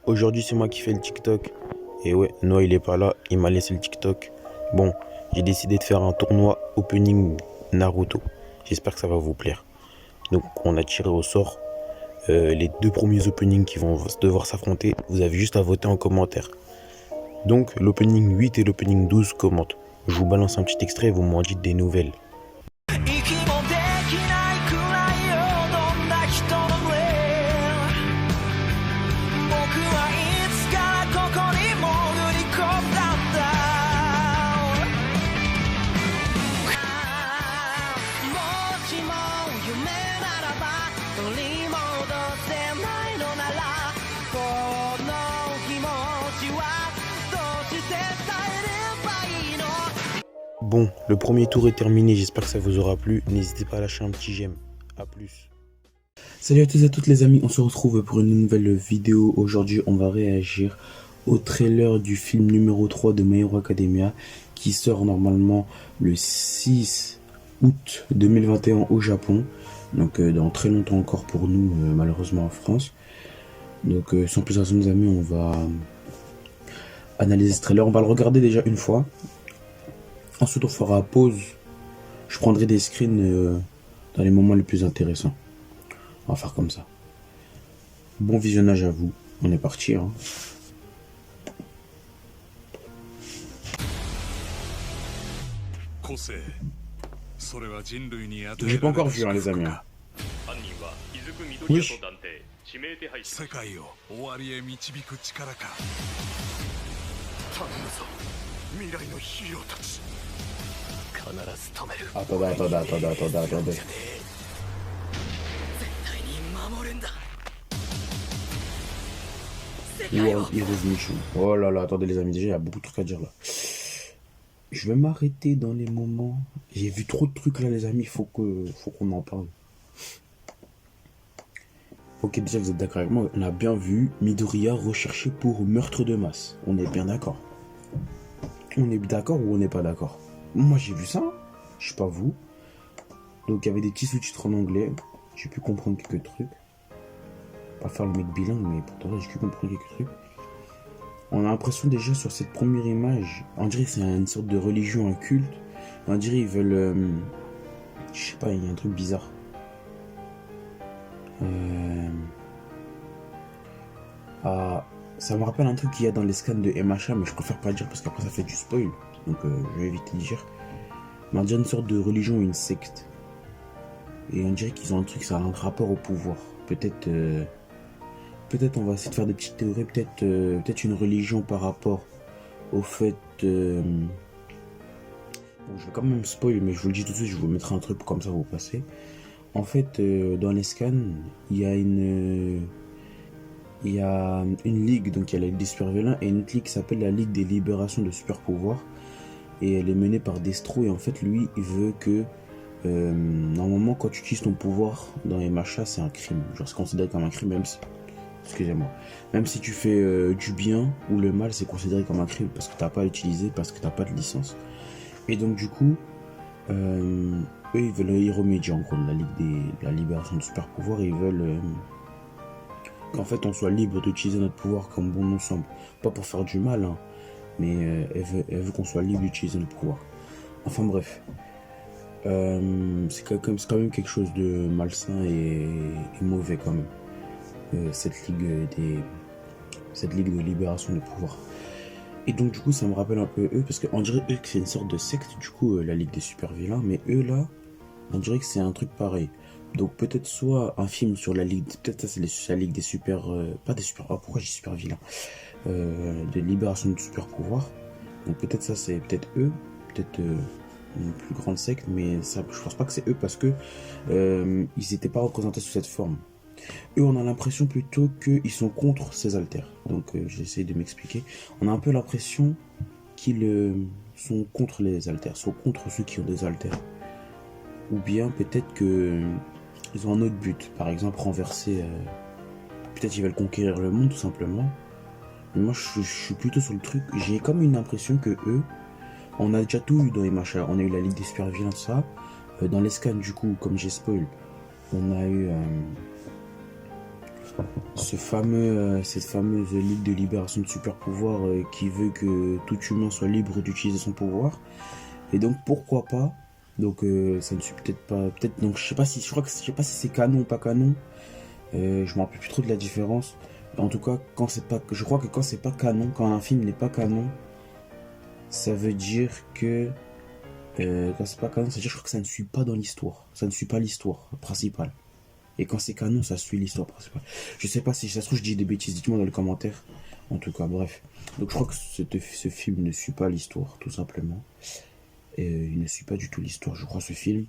Aujourd'hui, c'est moi qui fais le TikTok. Et ouais, Noah, il est pas là, il m'a laissé le TikTok. Bon, j'ai décidé de faire un tournoi opening Naruto. J'espère que ça va vous plaire. Donc, on a tiré au sort les deux premiers openings qui vont devoir s'affronter. Vous avez juste à voter en commentaire. Donc, l'opening 8 et l'opening 12 commentent. Je vous balance un petit extrait et vous m'en dites des nouvelles. Bon, le premier tour est terminé, j'espère que ça vous aura plu. N'hésitez pas à lâcher un petit j'aime. A plus. Salut à tous et à toutes les amis, on se retrouve pour une nouvelle vidéo. Aujourd'hui, on va réagir au trailer du film numéro 3 de My Hero Academia qui sort normalement le 6 août 2021 au Japon. Donc dans très longtemps encore pour nous, malheureusement en France. Donc sans plus attendre les amis, on va analyser ce trailer. On va le regarder déjà une fois. Ensuite, on fera pause. Je prendrai des screens dans les moments les plus intéressants. On va faire comme ça. Bon visionnage à vous. On est parti. Hein. J'ai pas encore vu, hein, les amis. Hein. Oui. attendez. Oh là là, attendez les amis, déjà il y a beaucoup de trucs à dire là. Je vais m'arrêter dans les moments. J'ai vu trop de trucs là les amis, faut qu'on en parle. Ok, déjà vous êtes d'accord avec moi, on a bien vu Midoriya recherché pour meurtre de masse. On est bien d'accord. On est d'accord ou on n'est pas d'accord? Moi j'ai vu ça, je sais pas vous. Donc il y avait des petits sous-titres en anglais, j'ai pu comprendre quelques trucs. Pas faire le mec bilingue, mais pourtant j'ai pu comprendre quelques trucs. On a l'impression déjà sur cette première image, on dirait que c'est une sorte de religion, un culte. On dirait ils veulent, je sais pas, il y a un truc bizarre. Ça me rappelle un truc qu'il y a dans les scans de MHA, mais je préfère pas le dire parce qu'après ça fait du spoil. Donc je vais éviter de dire. Mais on dirait une sorte de religion ou une secte. Et on dirait qu'ils ont un truc, ça a un rapport au pouvoir. Peut-être on va essayer de faire des petites théories, peut-être une religion par rapport au fait... Bon, je vais quand même spoil, mais je vous le dis tout de suite, je vous mettrai un truc comme ça, vous passez. En fait, dans les scans, il y a une ligue, donc il y a la Ligue des super vilains, et une autre ligue qui s'appelle la Ligue des libérations de super pouvoirs. Et elle est menée par Destro, et en fait, lui, il veut que... normalement, quand tu utilises ton pouvoir dans les machas, c'est un crime. Genre, c'est considéré comme un crime, même si... Excusez-moi. Même si tu fais du bien ou le mal, c'est considéré comme un crime parce que t'as pas à l'utiliser, parce que t'as pas de licence. Et donc du coup, eux ils veulent y remédier en gros, la libération de super pouvoir. Ils veulent qu'en fait on soit libre d'utiliser notre pouvoir comme bon nous semble. Pas pour faire du mal, hein, mais elle veut qu'on soit libre d'utiliser notre pouvoir. Enfin bref. C'est quand même quelque chose de malsain et mauvais quand même. Cette ligue de libération de pouvoir. Et donc du coup ça me rappelle un peu eux, parce qu'on dirait eux que c'est une sorte de secte, du coup la ligue des super vilains, mais eux là, on dirait que c'est un truc pareil. Donc peut-être soit un film sur la ligue, peut-être ça c'est la ligue des super, pas des super, pourquoi j'ai super vilains, de libération de super pouvoir. Donc peut-être ça c'est peut-être eux, peut-être une plus grande secte, mais ça, je pense pas que c'est eux parce que ils n'étaient pas représentés sous cette forme. Eux, on a l'impression plutôt qu'ils sont contre ces haltères. Donc, j'essaie de m'expliquer. On a un peu l'impression qu'ils sont contre les haltères, sont contre ceux qui ont des haltères. Ou bien peut-être qu'ils ont un autre but. Par exemple, renverser... peut-être qu'ils veulent conquérir le monde, tout simplement. Mais moi, je suis plutôt sur le truc. J'ai comme une impression que eux... On a déjà tout eu dans les machins. On a eu la Ligue des super vilains, tout ça. Dans les scans, du coup, comme j'ai spoil, on a eu... cette fameuse Ligue de libération de super pouvoir qui veut que tout humain soit libre d'utiliser son pouvoir. Et donc pourquoi pas. Donc ça ne suit peut-être pas. Peut-être donc je sais pas si c'est canon ou pas canon. Je me rappelle plus trop de la différence. En tout cas, je crois que quand c'est pas canon, quand un film n'est pas canon, ça veut dire que quand c'est pas canon, ça veut dire que ça ne suit pas dans l'histoire. Ça ne suit pas l'histoire principale. Et quand c'est canon, ça suit l'histoire principale. Je sais pas si ça se trouve, je dis des bêtises, dites-moi dans les commentaires. En tout cas, bref. Donc je crois que ce film ne suit pas l'histoire, tout simplement. Et il ne suit pas du tout l'histoire, je crois, ce film.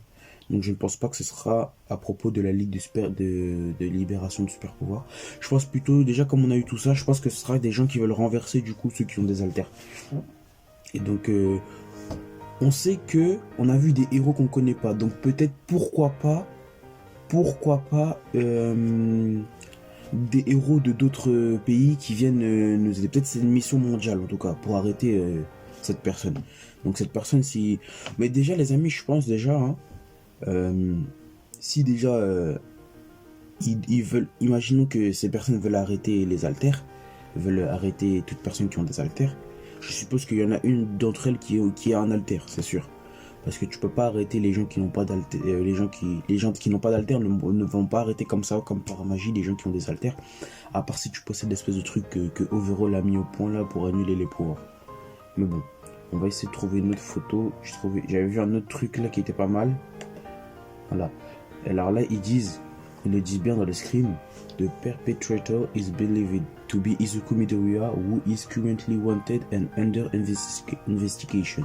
Donc je ne pense pas que ce sera à propos de la Ligue de libération de super pouvoirs. Je pense plutôt, déjà comme on a eu tout ça, je pense que ce sera des gens qui veulent renverser du coup ceux qui ont des haltères. Et donc on sait que on a vu des héros qu'on connaît pas. Donc peut-être pourquoi pas des héros de d'autres pays qui viennent nous aider. Peut-être c'est une mission mondiale en tout cas pour arrêter cette personne. Donc cette personne si... Mais déjà les amis je pense déjà... Hein, si déjà ils veulent... Imaginons que ces personnes veulent arrêter les haltères, veulent arrêter toutes personnes qui ont des haltères. Je suppose qu'il y en a une d'entre elles qui a un haltère, c'est sûr. Parce que tu peux pas arrêter les gens qui n'ont pas d'haltère. Les gens qui n'ont pas d'haltère ne vont pas arrêter comme ça, comme par magie, les gens qui ont des haltères. À part si tu possèdes l'espèce de truc que Overall a mis au point là pour annuler les pouvoirs. Mais bon, on va essayer de trouver une autre photo. J'avais vu un autre truc là qui était pas mal. Voilà. Alors là, ils le disent bien dans le screen. The perpetrator is believed to be Izuku Midoriya, who is currently wanted and under investigation.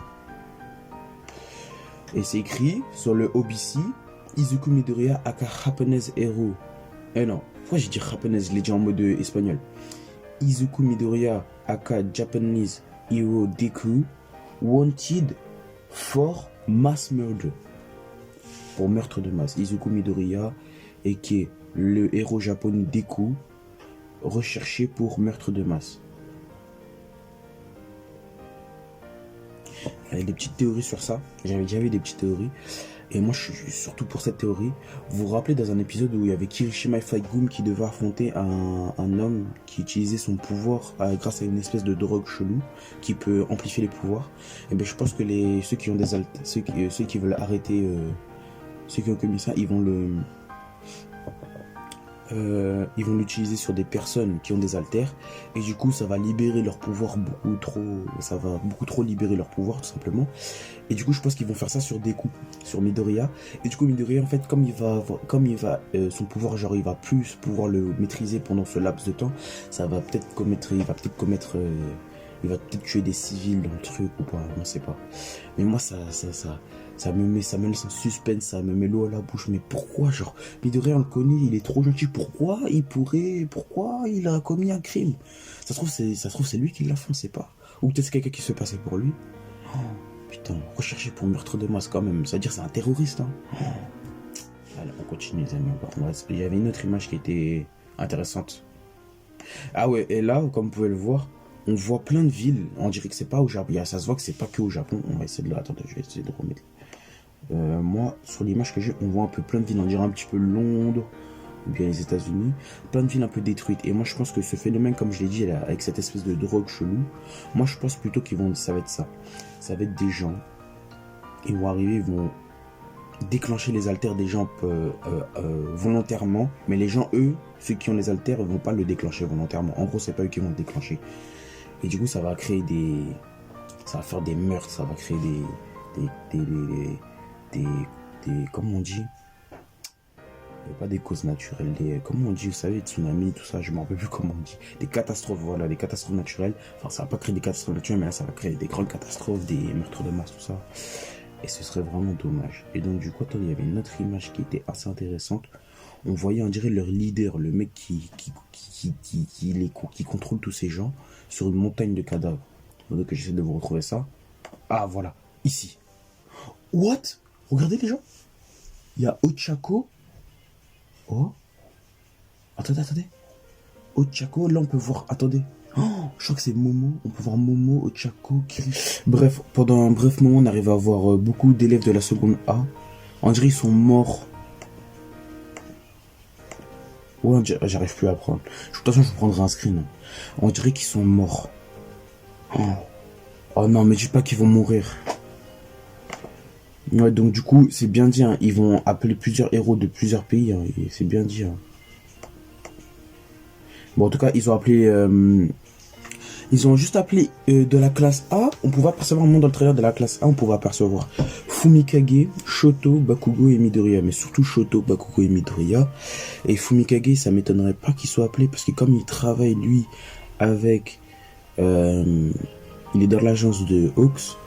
Et c'est écrit sur le OBC, Izuku Midoriya aka Japanese Hero. Non, pourquoi j'ai dit Japanese, je l'ai dit en mode espagnol. Izuku Midoriya aka Japanese Hero Deku, wanted for mass murder. Pour meurtre de masse. Izuku Midoriya, et qui est le héros japonais Deku, recherché pour meurtre de masse. Il y a des petites théories sur ça. J'avais déjà vu des petites théories. Et moi, je suis surtout pour cette théorie. Vous vous rappelez dans un épisode où il y avait Kirishima Ifigum qui devait affronter un homme qui utilisait son pouvoir grâce à une espèce de drogue chelou qui peut amplifier les pouvoirs. Et bien, je pense que ceux qui ont des ceux qui veulent arrêter, ceux qui ont commis ça, ils vont l'utiliser sur des personnes qui ont des haltères et du coup ça va libérer leur pouvoir ça va beaucoup trop libérer leur pouvoir tout simplement. Et du coup je pense qu'ils vont faire ça sur Deku, sur Midoriya. Et du coup Midoriya en fait comme il va son pouvoir genre il va plus pouvoir le maîtriser pendant ce laps de temps, il va peut-être tuer des civils dans le truc ou pas, on sait pas. Mais moi ça me laisse en suspense, ça me met l'eau à la bouche. Mais pourquoi, genre, Midoriya on le connaît, il est trop gentil. Pourquoi il a commis un crime? Ça se trouve c'est lui qui l'a fait, on sait pas. Ou peut-être c'est quelqu'un qui se fait passer pour lui. Oh, putain, recherché pour meurtre de masse quand même. Ça veut dire c'est un terroriste, hein. Oh. Allez, on continue les amis. Il y avait une autre image qui était intéressante. Ah ouais, et là, comme vous pouvez le voir, on voit plein de villes. On dirait que c'est pas au Japon. Ça se voit que c'est pas que au Japon. On va essayer de le... Attendez, je vais essayer de remettre. Moi, sur l'image que j'ai, on voit un peu plein de villes. On dirait un petit peu Londres ou bien les États-Unis. Plein de villes un peu détruites. Et moi, je pense que ce phénomène, comme je l'ai dit, là, avec cette espèce de drogue chelou, moi, je pense plutôt ça va être ça. Ça va être des gens. Ils vont arriver, ils vont déclencher les haltères des gens volontairement. Mais les gens, eux, ceux qui ont les haltères, ils vont pas le déclencher volontairement. En gros, c'est pas eux qui vont le déclencher. Et du coup, ça va créer ça va faire des meurtres, ça va créer comment on dit, pas des causes naturelles, comment on dit, vous savez, tsunamis, tout ça, je me rappelle plus comment on dit, des catastrophes, voilà, des catastrophes naturelles. Enfin, ça va pas créer des catastrophes naturelles, mais là, ça va créer des grandes catastrophes, des meurtres de masse, tout ça. Et ce serait vraiment dommage. Et donc, du coup, il y avait une autre image qui était assez intéressante. On voyait, on dirait, leur leader, le mec qui contrôle tous ces gens, sur une montagne de cadavres. Donc, j'essaie de vous retrouver ça. Ah, voilà, ici. What? Regardez les gens. Il y a Ochako. Oh. Attendez. Ochako, là on peut voir. Attendez. Oh, je crois que c'est Momo. On peut voir Momo, Ochako, Kiri. Bref, pendant un bref moment, on arrive à voir beaucoup d'élèves de la seconde A. On dirait qu'ils sont morts. Ouais, j'arrive plus à prendre. De toute façon, je vais prendre un screen. On dirait qu'ils sont morts. Oh, oh non, mais dis pas qu'ils vont mourir. Ouais, donc du coup, c'est bien dit, hein. Ils vont appeler plusieurs héros de plusieurs pays, hein, et c'est bien dit. Hein. Bon, en tout cas, ils ont appelé... ils ont juste appelé de la classe A. On pouvait apercevoir, dans le trailer de la classe A, on pouvait apercevoir Fumikage, Shoto, Bakugo et Midoriya. Mais surtout Shoto, Bakugo et Midoriya. Et Fumikage, ça m'étonnerait pas qu'il soit appelé, parce que comme il travaille, lui, avec... il est dans l'agence de Hawks.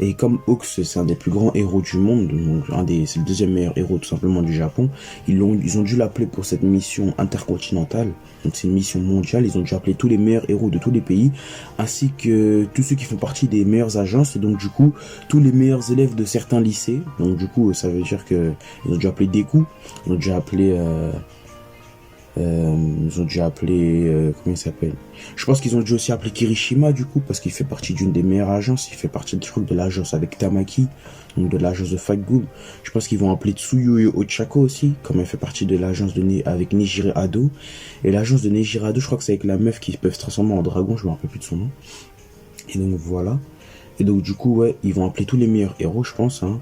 Et comme Hawks, c'est un des plus grands héros du monde, donc c'est le deuxième meilleur héros tout simplement du Japon, ils ont dû l'appeler pour cette mission intercontinentale, donc c'est une mission mondiale, ils ont dû appeler tous les meilleurs héros de tous les pays, ainsi que tous ceux qui font partie des meilleures agences, et donc du coup, tous les meilleurs élèves de certains lycées, donc du coup, ça veut dire que ils ont dû appeler Deku, ils ont dû appeler... comment il s'appelle, je pense qu'ils ont dû aussi appeler Kirishima du coup parce qu'il fait partie d'une des meilleures agences, il fait partie du truc de l'agence avec Tamaki, donc de l'agence de Fight Group. Je pense qu'ils vont appeler Tsuyu et Ochako aussi, comme elle fait partie de l'agence avec Nejire Ado, et l'agence de Nejire Ado, je crois que c'est avec la meuf qui peut se transformer en dragon, je me rappelle plus de son nom. Et donc voilà, et donc du coup ouais, ils vont appeler tous les meilleurs héros je pense, hein.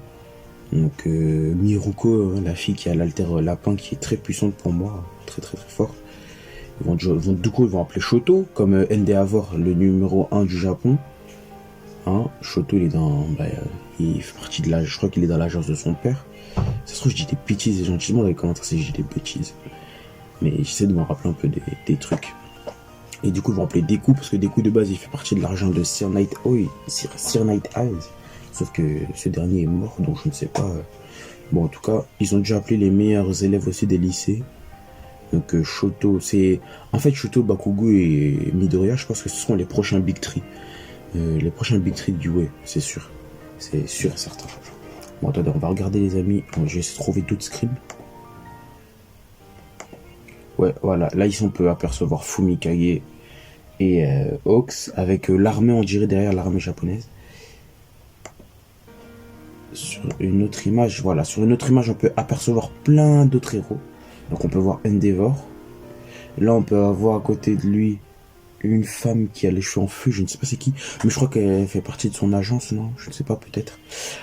Donc Miruko, la fille qui a l'alter lapin qui est très puissante pour moi, très très très fort. Du coup ils vont appeler Shoto comme Endeavor, le numéro 1 du Japon. Hein, Shoto il est il fait partie de je crois qu'il est dans l'agence de son père. Ça se trouve je dis des bêtises et gentiment dans les commentaires si je dis des bêtises. Mais j'essaie de me rappeler un peu des trucs. Et du coup ils vont appeler Deku parce que Deku de base il fait partie de l'argent de Sir Night Eyes. Sauf que ce dernier est mort, donc je ne sais pas. Bon, en tout cas, ils ont déjà appelé les meilleurs élèves aussi des lycées. Donc Shoto, c'est... En fait, Shoto, Bakugo et Midoriya, je pense que ce seront les prochains Big Three. Les prochains Big Three du Way, c'est sûr. C'est sûr et certain. Bon, attendez, on va regarder les amis. Je vais essayer de trouver d'autres screens. Ouais, voilà. Là, ici, on peut apercevoir Fumikage et Hawks avec l'armée, on dirait, derrière l'armée japonaise. Sur une autre image, voilà, sur une autre image, on peut apercevoir plein d'autres héros. Donc on peut voir Endeavor. Là, on peut avoir à côté de lui une femme qui a les cheveux en feu, je ne sais pas c'est qui, mais je crois qu'elle fait partie de son agence, non? Je ne sais pas, peut-être.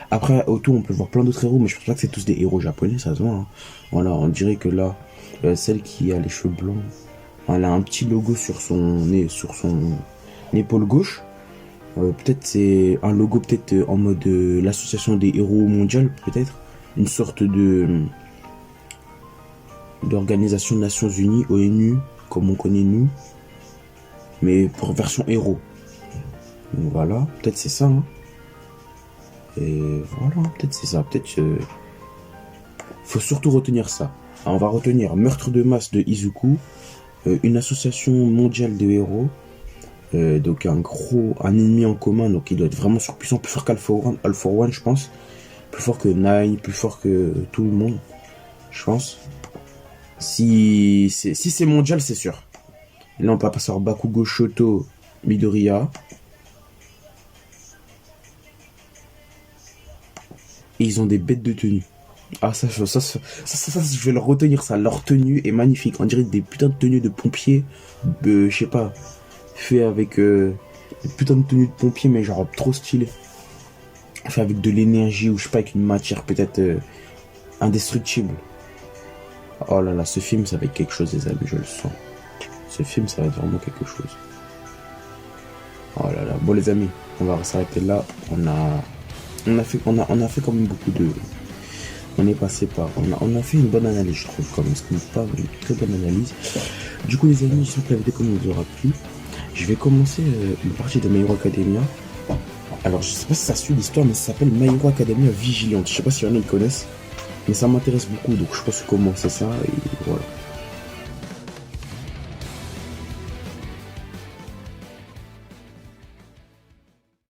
Après, autour, on peut voir plein d'autres héros, mais je pense pas que c'est tous des héros japonais, ça se voit. Hein. Voilà, on dirait que là, celle qui a les cheveux blancs, elle a un petit logo sur son épaule gauche. Peut-être c'est un logo en mode l'association des héros mondiale, peut-être une sorte d'organisation des Nations Unies, ONU, comme on connaît nous, mais pour version héros. Donc voilà, peut-être c'est ça. Hein. Et voilà, peut-être c'est ça. Peut-être faut surtout retenir ça. Alors, on va retenir meurtre de masse de Izuku, une association mondiale de héros. Donc un ennemi en commun, donc il doit être vraiment surpuissant, plus fort All for One je pense, plus fort que Nine, plus fort que tout le monde, je pense. Si c'est mondial, c'est sûr. Et là on peut passer sur Bakugo, Shoto, Midoriya. Et ils ont des bêtes de tenue. Ah ça je vais le retenir, ça, leur tenue est magnifique, on dirait des putains de tenues de pompiers, je sais pas, fait avec des putains de tenues de pompiers, mais genre trop stylé. Fait avec de l'énergie ou je sais pas, avec une matière peut-être indestructible. Oh là là, ce film ça va être quelque chose les amis, je le sens. Ce film ça va être vraiment quelque chose. Oh là là, bon les amis, on va s'arrêter là. On a fait quand même beaucoup de... On est passé par... On a fait une bonne analyse je trouve quand même, ce n'est pas une très bonne analyse. Du coup les amis, j'espère que la vidéo vous aura plu. Je vais commencer une partie de My Hero Academia. Alors je sais pas si ça suit l'histoire, mais ça s'appelle My Hero Academia Vigilante. Je sais pas si y en a qui connaissent, mais ça m'intéresse beaucoup, donc je pense commencer ça et voilà.